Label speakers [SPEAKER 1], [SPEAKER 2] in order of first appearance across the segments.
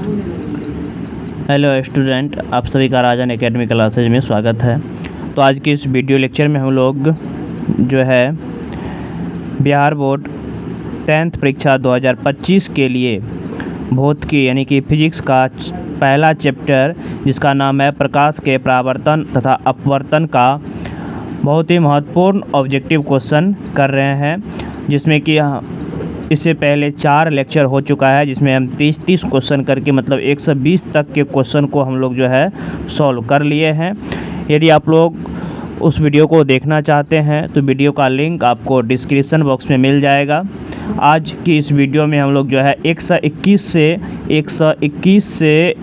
[SPEAKER 1] Hello student, आप सभी का राजन एकेडमी क्लासेज में स्वागत है। तो आज की इस वीडियो लेक्चर में हम लोग जो है बिहार बोर्ड 10th परीक्षा 2025 के लिए भौतिकी यानी कि फिजिक्स का पहला चैप्टर जिसका नाम है प्रकाश के परावर्तन तथा अपवर्तन का बहुत ही महत्वपूर्ण ऑब्जेक्टिव क्वेश्चन कर रहे हैं, जिसमें कि इससे पहले 4 लेक्चर हो चुका है, जिसमें हम 30 क्वेश्चन करके मतलब 120 तक के क्वेश्चन को हम लोग जो है सॉल्व कर लिए हैं। यदि आप लोग उस वीडियो को देखना चाहते हैं तो वीडियो का लिंक आपको डिस्क्रिप्शन बॉक्स में मिल जाएगा। आज की इस वीडियो में हम लोग जो है 121 से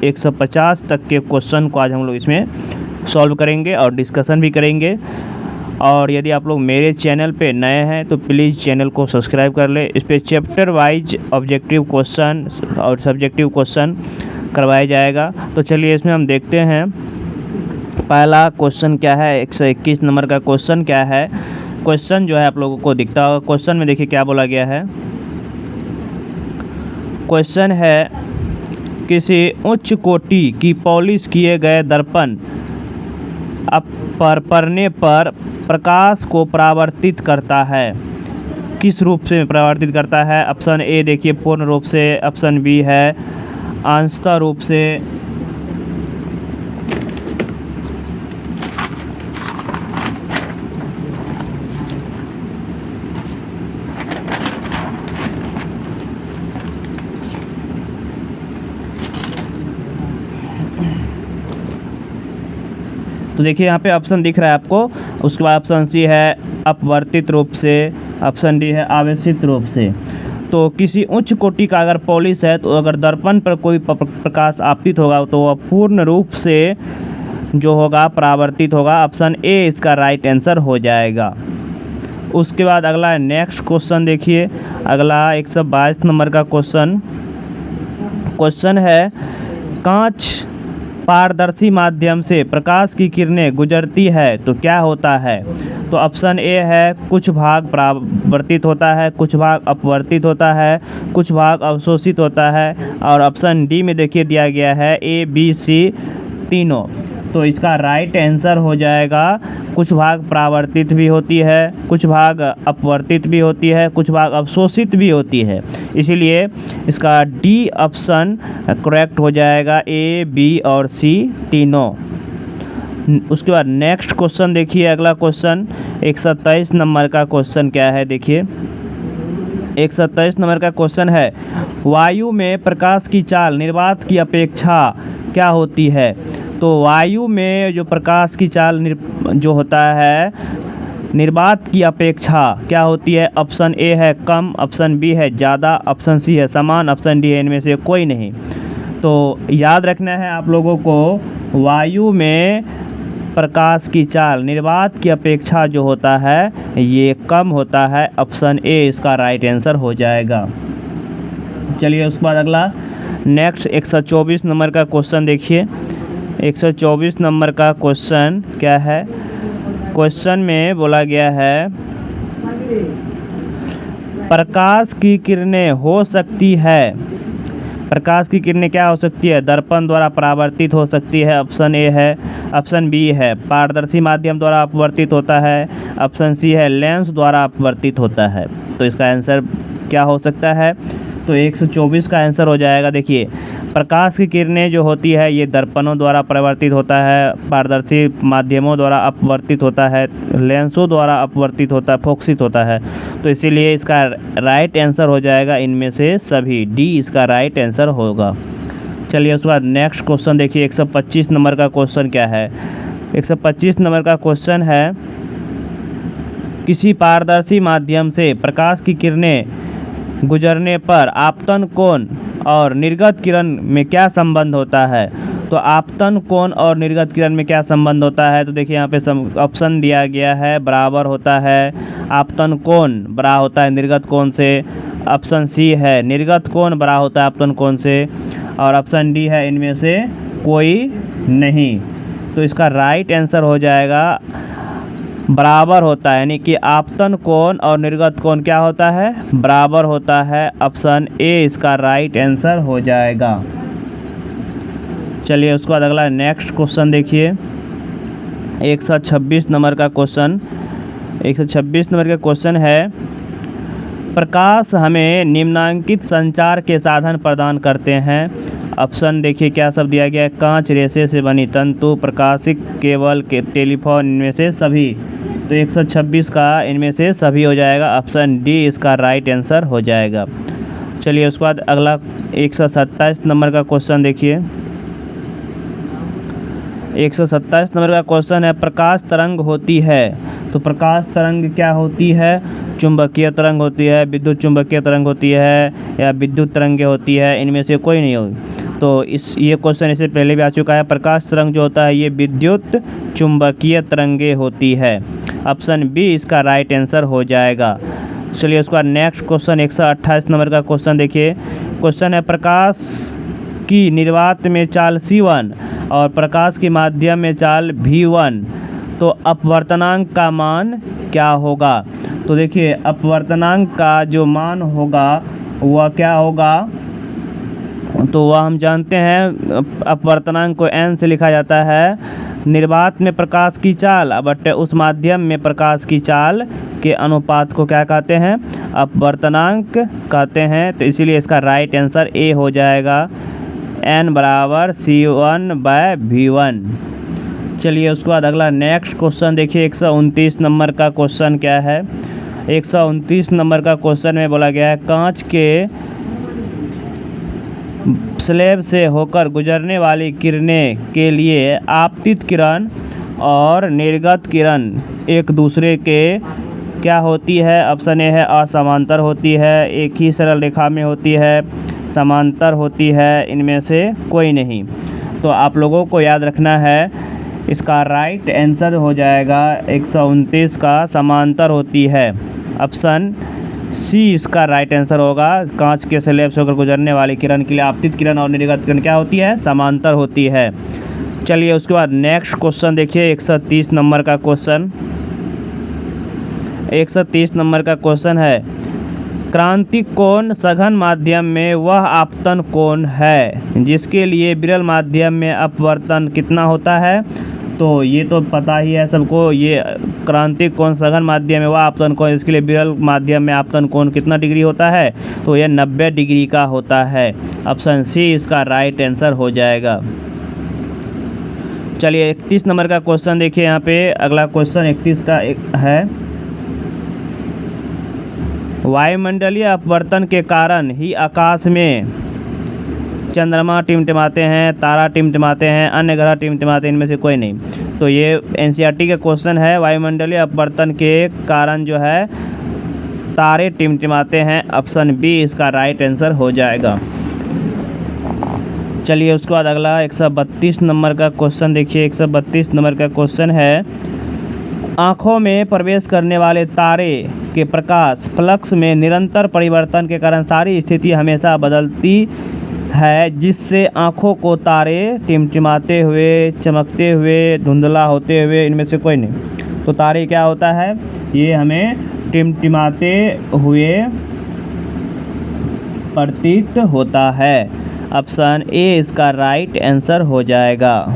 [SPEAKER 1] 150 तक के क्वेश्चन को आज हम लोग इसमें सॉल्व करेंगे और डिस्कशन भी करेंगे। और यदि आप लोग मेरे चैनल पे नए हैं तो प्लीज़ चैनल को सब्सक्राइब कर ले। इस पर चैप्टर वाइज ऑब्जेक्टिव क्वेश्चन और सब्जेक्टिव क्वेश्चन करवाया जाएगा। तो चलिए इसमें हम देखते हैं पहला क्वेश्चन क्या है। 121 नंबर का क्वेश्चन क्या है। क्वेश्चन जो है आप लोगों को दिखता होगा। क्वेश्चन में देखिए क्या बोला गया है। क्वेश्चन है, किसी उच्च कोटि की पॉलिश किए गए दर्पण पर पड़ने पर प्रकाश को परावर्तित करता है। किस रूप से परावर्तित करता है? ऑप्शन ए देखिए पूर्ण रूप से, ऑप्शन बी है अंशतः रूप से, तो देखिए यहाँ पे ऑप्शन दिख रहा है आपको। उसके बाद ऑप्शन सी है अपवर्तित रूप से, ऑप्शन डी है आवेशित रूप से। तो किसी उच्च कोटि का अगर पॉलिश है तो अगर दर्पण पर कोई प्रकाश आपतित होगा तो वह पूर्ण रूप से जो होगा परावर्तित होगा। ऑप्शन ए इसका राइट आंसर हो जाएगा। उसके बाद अगला नेक्स्ट क्वेश्चन देखिए। अगला 122 नंबर का क्वेश्चन है, कांच पारदर्शी माध्यम से प्रकाश की किरणें गुजरती है तो क्या होता है? तो ऑप्शन ए है कुछ भाग परावर्तित होता है, कुछ भाग अपवर्तित होता है, कुछ भाग अवशोषित होता है, और ऑप्शन डी में देखिए दिया गया है ए बी सी तीनों। तो इसका राइट आंसर हो जाएगा कुछ भाग परावर्तित भी होती है, कुछ भाग अपवर्तित भी होती है, कुछ भाग अवशोषित भी होती है। इसीलिए इसका डी ऑप्शन करेक्ट हो जाएगा, ए बी और सी तीनों। उसके बाद नेक्स्ट क्वेश्चन देखिए। अगला क्वेश्चन 127 नंबर का क्वेश्चन क्या है देखिए। 127 नंबर का क्वेश्चन है, वायु में प्रकाश की चाल निर्वात की अपेक्षा क्या होती है? तो वायु में जो प्रकाश की चाल जो होता है निर्वात की अपेक्षा क्या होती है? ऑप्शन ए है कम, ऑप्शन बी है ज़्यादा, ऑप्शन सी है समान, ऑप्शन डी है इनमें से कोई नहीं। तो याद रखना है आप लोगों को, वायु में प्रकाश की चाल निर्वात की अपेक्षा जो होता है ये कम होता है। ऑप्शन ए इसका राइट आंसर हो जाएगा। चलिए उसके बाद अगला नेक्स्ट 124 नंबर का क्वेश्चन देखिए। 124 नंबर का क्वेश्चन क्या है। क्वेश्चन में बोला गया है, प्रकाश की किरणें हो सकती है। प्रकाश की किरणें क्या हो सकती है? दर्पण द्वारा परावर्तित हो सकती है, ऑप्शन ए है। ऑप्शन बी है पारदर्शी माध्यम द्वारा अपवर्तित होता है, ऑप्शन सी है लेंस द्वारा अपवर्तित होता है। तो इसका आंसर क्या हो सकता है? तो 124 का आंसर हो जाएगा। देखिए प्रकाश की किरणें जो होती है ये दर्पणों द्वारा परावर्तित होता है, पारदर्शी माध्यमों द्वारा अपवर्तित होता है, लेंसों द्वारा अपवर्तित होता है, फोकसित होता है। तो इसीलिए इसका राइट आंसर हो जाएगा इनमें से सभी, डी इसका राइट आंसर होगा। चलिए उसके बाद नेक्स्ट क्वेश्चन देखिए। 125 नंबर का क्वेश्चन क्या है। 125 नंबर का क्वेश्चन है, किसी पारदर्शी माध्यम से प्रकाश की किरणें गुजरने पर आपतन कोण और निर्गत किरण में क्या संबंध होता है? तो आपतन कोण और निर्गत किरण में क्या संबंध होता है? तो देखिए यहाँ पे ऑप्शन दिया गया है, बराबर होता है आपतन कोण बड़ा होता है निर्गत कोण से, ऑप्शन सी है निर्गत कोण बड़ा होता है आपतन कोण से, और ऑप्शन डी है इनमें से कोई नहीं। तो इसका राइट आंसर हो जाएगा बराबर होता है, यानी कि आपतन कोण और निर्गत कोण क्या होता है? बराबर होता है। ऑप्शन ए इसका राइट आंसर हो जाएगा। चलिए उसके बाद अगला नेक्स्ट क्वेश्चन देखिए 126 नंबर का क्वेश्चन। 126 नंबर का क्वेश्चन है, प्रकाश हमें निम्नांकित संचार के साधन प्रदान करते हैं। ऑप्शन देखिए क्या सब दिया गया है, कांच, रेशे से बनी तंतु, प्रकाशिक केबल, के टेलीफोन, इनमें से सभी। तो 126 का इनमें से सभी हो जाएगा, ऑप्शन डी इसका राइट आंसर हो जाएगा। चलिए उसके बाद अगला 127 नंबर का क्वेश्चन देखिए। 127 नंबर का क्वेश्चन है, प्रकाश तरंग होती है। तो प्रकाश तरंग क्या होती है? चुंबकीय तरंग होती है, विद्युत चुंबकीय तरंग होती है, या विद्युत तरंगें होती है, इनमें से कोई नहीं होगी। तो ये क्वेश्चन इससे पहले भी आ चुका है। प्रकाश तरंग जो होता है ये विद्युत चुंबकीय तरंगें होती है, ऑप्शन बी इसका राइट आंसर हो जाएगा। चलिए उसके बाद नेक्स्ट क्वेश्चन 128 नंबर का क्वेश्चन देखिए। क्वेश्चन है, प्रकाश की निर्वात में चाल C1 और प्रकाश के माध्यम में चाल V1, तो अपवर्तनांक का मान क्या होगा? तो देखिए अपवर्तनांक का जो मान होगा वह क्या होगा, तो वह हम जानते हैं अपवर्तनांक को n से लिखा जाता है। निर्वात में प्रकाश की चाल बट उस माध्यम में प्रकाश की चाल के अनुपात को क्या कहते हैं? अपवर्तनांक कहते हैं। तो इसीलिए इसका राइट आंसर ए हो जाएगा, n बराबर C1/V1। चलिए उसके बाद अगला नेक्स्ट क्वेश्चन देखिए 129 नंबर का क्वेश्चन क्या है। 129 नंबर का क्वेश्चन में बोला गया है, कांच के स्लैब से होकर गुजरने वाली किरणें के लिए आपतित किरण और निर्गत किरण एक दूसरे के क्या होती है? ऑप्शन ए है असमांतर होती है, एक ही सरल रेखा में होती है, समांतर होती है, इनमें से कोई नहीं। तो आप लोगों को याद रखना है, इसका राइट आंसर हो जाएगा 129 का समांतर होती है, ऑप्शन सी इसका राइट आंसर होगा। कांच के स्लैब से होकर गुजरने वाली किरण के लिए आपतित किरण और निर्गत किरण क्या होती है? समांतर होती है। चलिए उसके बाद नेक्स्ट क्वेश्चन देखिए 130 नंबर का क्वेश्चन। 130 नंबर का क्वेश्चन है, क्रांतिक कोण सघन माध्यम में वह आपतन कोण है जिसके लिए विरल माध्यम में अपवर्तन कितना होता है? तो ये तो पता ही है सबको, ये क्रांतिक कोण सघन माध्यम में वह आपतन कोण, इसके लिए विरल माध्यम में आपतन कोण कितना डिग्री होता है? तो यह 90 डिग्री का होता है, ऑप्शन सी इसका राइट आंसर हो जाएगा। चलिए 31 नंबर का क्वेश्चन देखिए। यहाँ पे अगला क्वेश्चन 31 का एक है, वायुमंडलीय अपवर्तन के कारण ही आकाश में चंद्रमा टिमटिमाते हैं, तारा टिमटिमाते हैं, अन्य ग्रह टिमटिमाते हैं, इनमें से कोई नहीं। तो ये एनसीईआरटी का क्वेश्चन है, वायुमंडलीय अपवर्तन के कारण जो है तारे टिमटिमाते हैं, ऑप्शन बी इसका राइट आंसर हो जाएगा। चलिए उसके बाद अगला 132 नंबर का क्वेश्चन देखिए। 132 नंबर का क्वेश्चन है, आँखों में प्रवेश करने वाले तारे के प्रकाश फ्लक्स में निरंतर परिवर्तन के कारण सारी स्थिति हमेशा बदलती है, जिससे आँखों को तारे टिमटिमाते हुए, चमकते हुए, धुंधला होते हुए, इनमें से कोई नहीं। तो तारे क्या होता है? ये हमें टिमटिमाते हुए प्रतीत होता है, ऑप्शन ए इसका राइट आंसर हो जाएगा।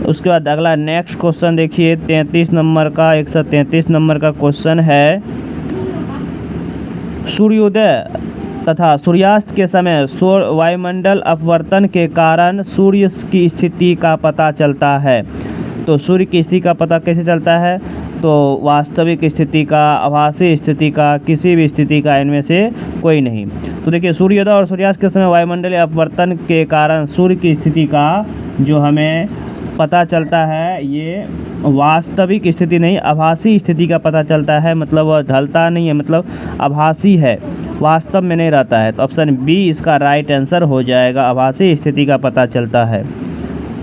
[SPEAKER 1] उसके बाद अगला नेक्स्ट क्वेश्चन देखिए 33 नंबर का। 133 नंबर का क्वेश्चन है, सूर्योदय तथा सूर्यास्त के समय वायुमंडल अपवर्तन के कारण सूर्य की स्थिति का पता चलता है। तो सूर्य की स्थिति का पता कैसे चलता है? तो वास्तविक स्थिति का, आभासी स्थिति का, किसी भी स्थिति का, इनमें से कोई नहीं। तो देखिए सूर्योदय और सूर्यास्त के समय वायुमंडलीय अपवर्तन के कारण सूर्य की स्थिति का जो हमें पता चलता है, ये वास्तविक स्थिति नहीं, आभासी स्थिति का पता चलता है। मतलब वह ढलता नहीं है, मतलब आभासी है, वास्तव में नहीं रहता है। तो ऑप्शन बी इसका राइट आंसर हो जाएगा, आभासी स्थिति का पता चलता है।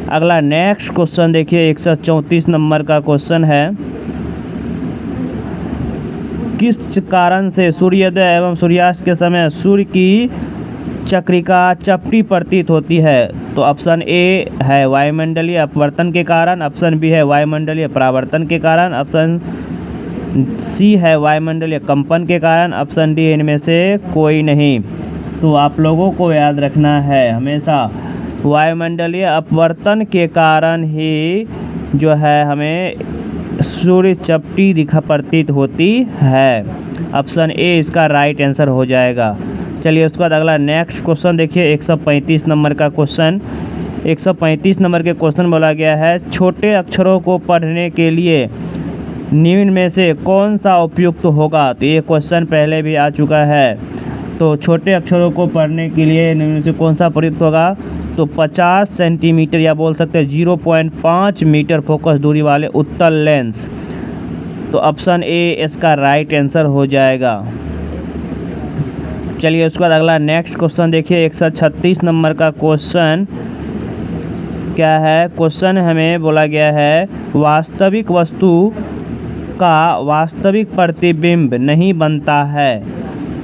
[SPEAKER 1] अगला नेक्स्ट क्वेश्चन देखिए 134 नंबर का क्वेश्चन है, किस कारण से सूर्योदय एवं सूर्यास्त के समय सूर्य की चक्रिका चपटी प्रतीत होती है? तो ऑप्शन ए है वायुमंडलीय अपवर्तन के कारण, ऑप्शन बी है वायुमंडलीय परावर्तन के कारण, ऑप्शन सी है वायुमंडलीय कंपन के कारण, ऑप्शन डी इनमें से कोई नहीं। तो आप लोगों को याद रखना है हमेशा वायुमंडलीय अपवर्तन के कारण ही जो है हमें सूर्य चपटी प्रतीत होती है। ऑप्शन ए इसका राइट आंसर हो जाएगा। चलिए उसके बाद अगला नेक्स्ट क्वेश्चन देखिए 135 नंबर का क्वेश्चन। 135 नंबर के क्वेश्चन बोला गया है, छोटे अक्षरों को पढ़ने के लिए निम्न में से कौन सा उपयुक्त होगा। तो ये क्वेश्चन पहले भी आ चुका है। तो छोटे अक्षरों को पढ़ने के लिए निम्न में से कौन सा प्रयुक्त होगा। तो 50 सेंटीमीटर या बोल सकते हैं 0.5 मीटर फोकस दूरी वाले उत्तल लेंस। तो ऑप्शन ए इसका राइट आंसर हो जाएगा। चलिए उसके बाद अगला नेक्स्ट क्वेश्चन देखिए 136 नंबर का क्वेश्चन क्या है। क्वेश्चन हमें बोला गया है, वास्तविक वस्तु का वास्तविक प्रतिबिंब नहीं बनता है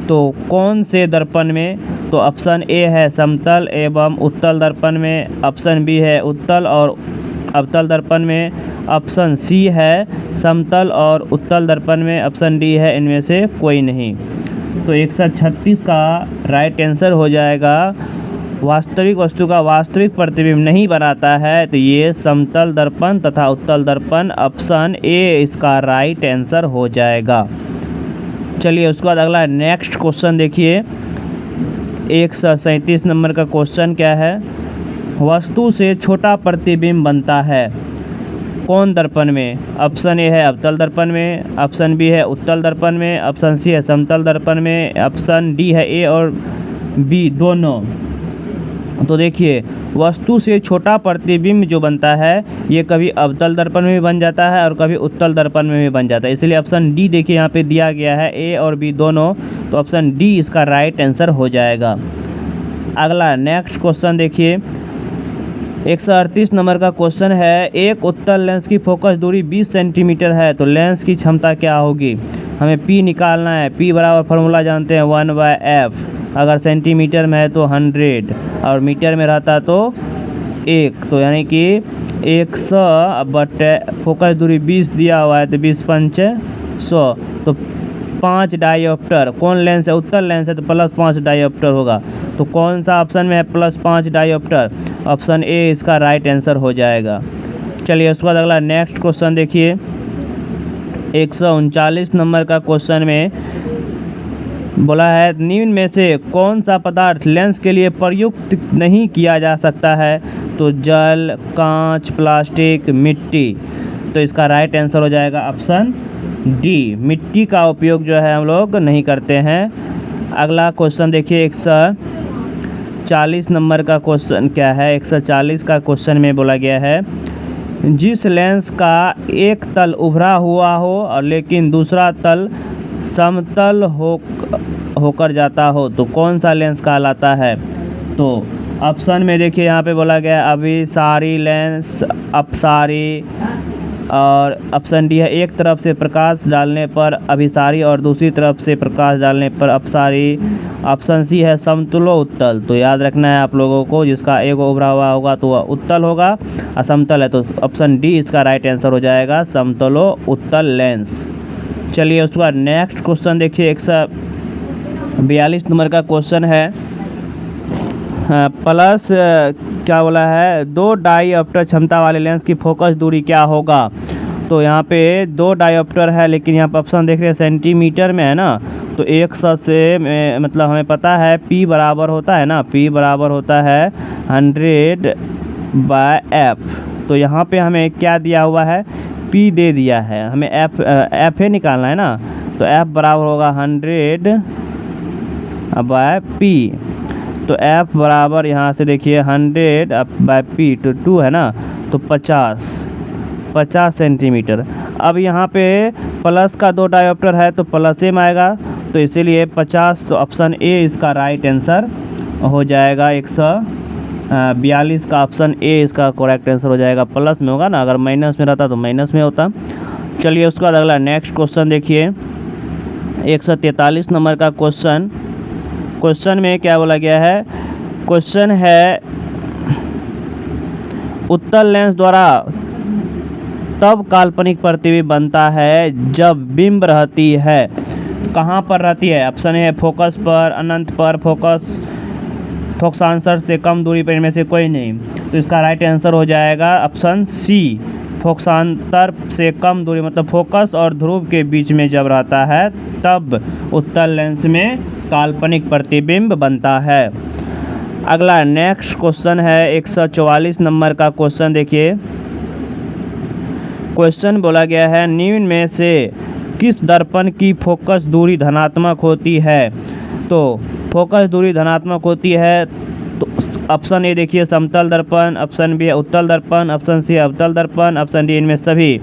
[SPEAKER 1] तो कौन से दर्पण में। तो ऑप्शन ए है समतल एवं उत्तल दर्पण में, ऑप्शन बी है उत्तल और अवतल दर्पण में, ऑप्शन सी है समतल और उत्तल दर्पण में, ऑप्शन डी है इनमें से कोई नहीं। तो 136 का राइट आंसर हो जाएगा, वास्तविक वस्तु का वास्तविक प्रतिबिंब नहीं बनाता है तो ये समतल दर्पण तथा उत्तल दर्पण, ऑप्शन ए इसका राइट आंसर हो जाएगा। चलिए उसके बाद अगला नेक्स्ट क्वेश्चन देखिए 137 नंबर का क्वेश्चन क्या है, वस्तु से छोटा प्रतिबिंब बनता है कौन दर्पण में। ऑप्शन ए है अवतल दर्पण में, ऑप्शन बी है उत्तल दर्पण में, ऑप्शन सी है समतल दर्पण में, ऑप्शन डी है ए और बी दोनों। तो देखिए वस्तु से छोटा प्रतिबिंब जो बनता है ये कभी अवतल दर्पण में भी बन जाता है और कभी उत्तल दर्पण में भी बन जाता है, इसलिए ऑप्शन डी देखिए यहाँ पे दिया गया है ए और बी दोनों। तो ऑप्शन डी इसका राइट आंसर हो जाएगा। अगला नेक्स्ट क्वेश्चन देखिए 138 नंबर का क्वेश्चन है, एक उत्तल लेंस की फोकस दूरी 20 सेंटीमीटर है तो लेंस की क्षमता क्या होगी। हमें P निकालना है। P बराबर फार्मूला जानते हैं 1/f, अगर सेंटीमीटर में है तो 100 और मीटर में रहता तो 1, तो यानी कि 100 बटे फोकस दूरी 20 दिया हुआ है तो 20 पंच 100, तो 5 डायोप्टर कौन लेंस है, उत्तल लेंस है तो +5 डायोप्टर होगा। तो कौन सा ऑप्शन में है +5 डायोप्टर, ऑप्शन ए इसका राइट आंसर हो जाएगा। चलिए उसके बाद अगला नेक्स्ट क्वेश्चन देखिए 139 नंबर का क्वेश्चन में बोला है, निम्न में से कौन सा पदार्थ लेंस के लिए प्रयुक्त नहीं किया जा सकता है। तो जल, कांच, प्लास्टिक, मिट्टी। तो इसका राइट आंसर हो जाएगा ऑप्शन डी, मिट्टी का उपयोग जो है हम लोग नहीं करते हैं। अगला क्वेश्चन देखिए 140 नंबर का क्वेश्चन क्या है। 140 का क्वेश्चन में बोला गया है, जिस लेंस का एक तल उभरा हुआ हो और लेकिन दूसरा तल समतल होकर जाता हो तो कौन सा लेंस कहलाता है। तो ऑप्शन में देखिए यहाँ पे बोला गया अभिसारी लेंस, अपसारी, और ऑप्शन डी है एक तरफ से प्रकाश डालने पर अभिसारी और दूसरी तरफ से प्रकाश डालने पर अपसारी, ऑप्शन सी है समतुलो उत्तल। तो याद रखना है आप लोगों को, जिसका एक उभरा हुआ होगा तो वह उत्तल होगा और समतल है तो ऑप्शन डी इसका राइट आंसर हो जाएगा, समतुलो उत्तल लेंस। चलिए उसके बाद नेक्स्ट क्वेश्चन देखिए 142 नंबर का क्वेश्चन है, प्लस क्या बोला है, 2 डाईऑप्टर क्षमता वाले लेंस की फोकस दूरी क्या होगा। तो यहाँ पे 2 डाईऑप्टर है लेकिन यहाँ पर ऑप्शन देख रहे हैं सेंटीमीटर में है ना, तो 100 से मतलब हमें पता है P बराबर होता है ना, P बराबर होता है 100/f। तो यहाँ पे हमें क्या दिया हुआ है, P दे दिया है, हमें F निकालना है ना, तो F बराबर होगा 100/P। तो F बराबर यहाँ से देखिए 100/P तो 2 है ना, तो 50 सेंटीमीटर। अब यहाँ पे प्लस का 2 डायोप्टर है तो प्लस में आएगा, तो इसीलिए 50, तो ऑप्शन ए इसका राइट आंसर हो जाएगा। 142 का ऑप्शन ए इसका करेक्ट आंसर हो जाएगा। प्लस में होगा ना, अगर माइनस में रहता तो माइनस में होता। चलिए उसके बाद अगला नेक्स्ट क्वेश्चन देखिए 143 नंबर का क्वेश्चन में क्या बोला गया है, क्वेश्चन है उत्तल लेंस द्वारा तब काल्पनिक प्रतिबिंब बनता है जब बिंब रहती है, कहाँ पर रहती है। ऑप्शन है फोकस पर, अनंत पर, फोकस फोकसांसर से कम दूरी पर इनमें से कोई नहीं। तो इसका राइट आंसर हो जाएगा ऑप्शन सी, फोकसांतर से कम दूरी मतलब फोकस और ध्रुव के बीच में जब रहता है तब उत्तल लेंस में काल्पनिक प्रतिबिंब बनता है। अगला नेक्स्ट क्वेश्चन है 144 नंबर का क्वेश्चन। देखिए क्वेश्चन बोला गया है निम्न में से किस दर्पण की फोकस दूरी धनात्मक होती है। तो फोकस दूरी धनात्मक होती है तो ऑप्शन ए देखिए समतल दर्पण, ऑप्शन बी है उत्तल दर्पण, ऑप्शन सी है अवतल दर्पण, ऑप्शन डी इनमें सभी।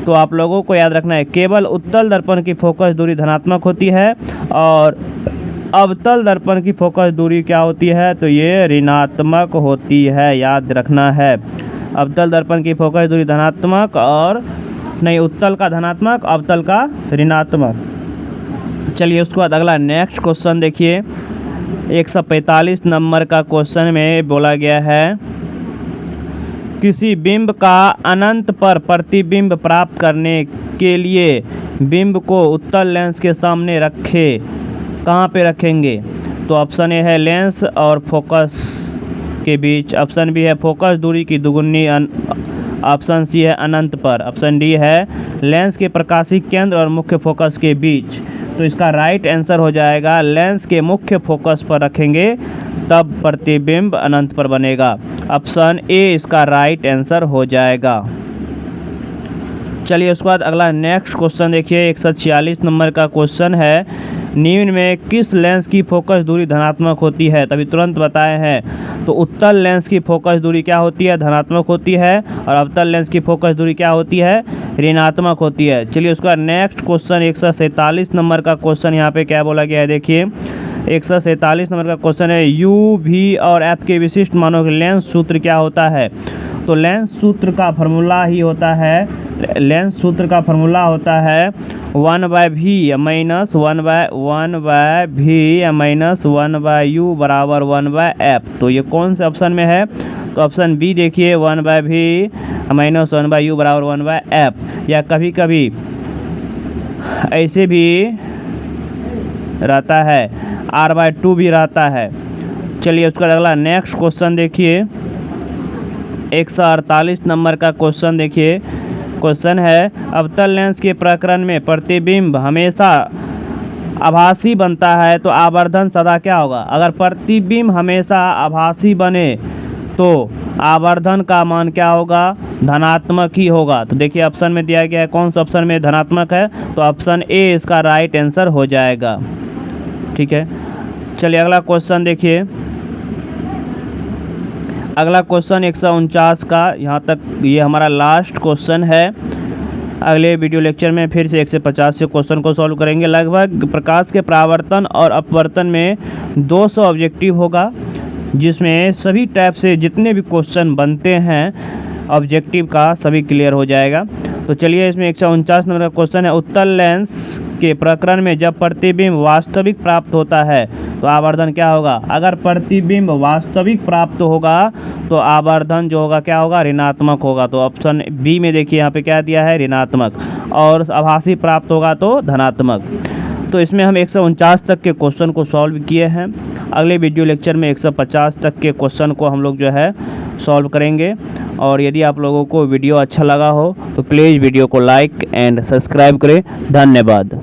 [SPEAKER 1] तो आप लोगों को याद रखना है केवल उत्तल दर्पण की फोकस दूरी धनात्मक होती है और अवतल दर्पण की फोकस दूरी क्या होती है तो ये ऋणात्मक होती है, याद रखना है। अवतल दर्पण की फोकस दूरी धनात्मक और नहीं उत्तल का धनात्मक अवतल का ऋणात्मक। चलिए उसके बाद अगला नेक्स्ट क्वेश्चन देखिए 145 नंबर का क्वेश्चन में बोला गया है किसी बिंब का अनंत पर प्रतिबिंब प्राप्त करने के लिए बिंब को उत्तल लेंस के सामने रखे, कहाँ पे रखेंगे। तो ऑप्शन ए है लेंस और फोकस के बीच, ऑप्शन बी है फोकस दूरी की दुगुनी, ऑप्शन सी है अनंत पर, ऑप्शन डी है लेंस के प्रकाशीय केंद्र और मुख्य फोकस के बीच। तो इसका राइट आंसर हो जाएगा लेंस के मुख्य फोकस पर रखेंगे तब प्रतिबिंब अनंत पर बनेगा। ऑप्शन ए इसका राइट आंसर हो जाएगा। चलिए उसके बाद अगला नेक्स्ट क्वेश्चन देखिए 146 नंबर का क्वेश्चन है निम्न में किस लेंस की फोकस दूरी धनात्मक होती है। तभी तुरंत बताए हैं। तो उत्तल लेंस की फोकस दूरी क्या होती है धनात्मक होती है और अवतल लेंस की फोकस दूरी क्या होती है ऋणात्मक होती है। चलिए उसका नेक्स्ट क्वेश्चन 147 नंबर का क्वेश्चन यहाँ पे क्या बोला गया है देखिए 147 नंबर का क्वेश्चन है यू, वी और एफ के विशिष्ट मानों के लेंस सूत्र क्या होता है। तो लेंस सूत्र का फार्मूला ही होता है, लेंस सूत्र का फार्मूला होता है 1/v minus 1/v minus 1/u बराबर 1/f। तो ये कौन से ऑप्शन में है तो ऑप्शन बी देखिए 1/v माइनस 1/u बराबर 1/f, या कभी कभी ऐसे भी रहता है r/2 भी रहता है। चलिए उसका अगला नेक्स्ट क्वेश्चन देखिए 148 नंबर का क्वेश्चन देखिए क्वेश्चन है अवतल लेंस के प्रकरण में प्रतिबिंब हमेशा आभासी बनता है तो आवर्धन सदा क्या होगा। अगर प्रतिबिंब हमेशा आभासी बने तो आवर्धन का मान क्या होगा धनात्मक ही होगा। तो देखिए ऑप्शन में दिया गया है कौन सा ऑप्शन में धनात्मक है तो ऑप्शन ए इसका राइट आंसर हो जाएगा। ठीक है चलिए अगला क्वेश्चन देखिए अगला क्वेश्चन 149 का, यहाँ तक ये हमारा लास्ट क्वेश्चन है। अगले वीडियो लेक्चर में फिर से 150 से क्वेश्चन को सॉल्व करेंगे। लगभग प्रकाश के परावर्तन और अपवर्तन में 200 ऑब्जेक्टिव होगा जिसमें सभी टाइप से जितने भी क्वेश्चन बनते हैं ऑब्जेक्टिव का सभी क्लियर हो जाएगा। तो चलिए इसमें 149 नंबर का क्वेश्चन है उत्तल लेंस के प्रकरण में जब प्रतिबिंब वास्तविक प्राप्त होता है तो आवर्धन क्या होगा। अगर प्रतिबिंब वास्तविक प्राप्त होगा तो आवर्धन जो होगा क्या होगा ऋणात्मक होगा। तो ऑप्शन बी में देखिए यहाँ पे क्या दिया है ऋणात्मक, और आभासी प्राप्त होगा तो धनात्मक। तो इसमें हम 149 तक के क्वेश्चन को सॉल्व किए हैं। अगले वीडियो लेक्चर में 150 तक के क्वेश्चन को हम लोग जो है सॉल्व करेंगे। और यदि आप लोगों को वीडियो अच्छा लगा हो तो प्लीज़ वीडियो को लाइक एंड सब्सक्राइब करें। धन्यवाद।